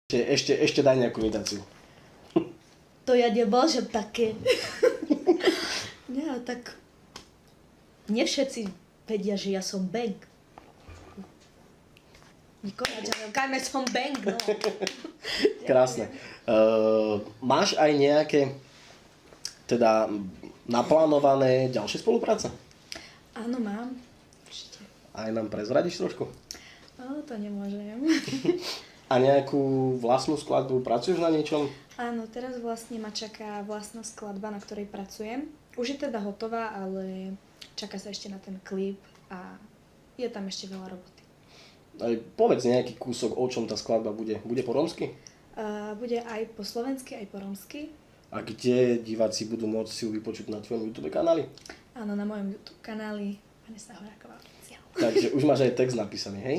Ešte daj nejakú imitáciu. To ja nemôžem také. Nie, tak... Nie všetci vedia, že ja som Bang. Nikonáč, ale káme som Bang, no. Krásne. Máš aj nejaké teda naplánované ďalšie spolupráce? Áno, mám. Určite. Aj nám prezradíš trošku? No, to nemôžem. A nejakú vlastnú skladbu? Pracuješ na niečom? Áno, teraz vlastne ma čaká vlastná skladba, na ktorej pracujem. Už je teda hotová, ale čaká sa ešte na ten klip a je tam ešte veľa roboty. Aj povedz nejaký kúsok, o čom tá skladba bude. Bude po rómsky? Bude aj po slovensky, aj po rómsky. A kde diváci budú môcť si ju vypočuť na tvojom YouTube kanáli? Áno, na mojom YouTube kanáli Vanessa Horáková. Takže už máš aj text napísaný, hej?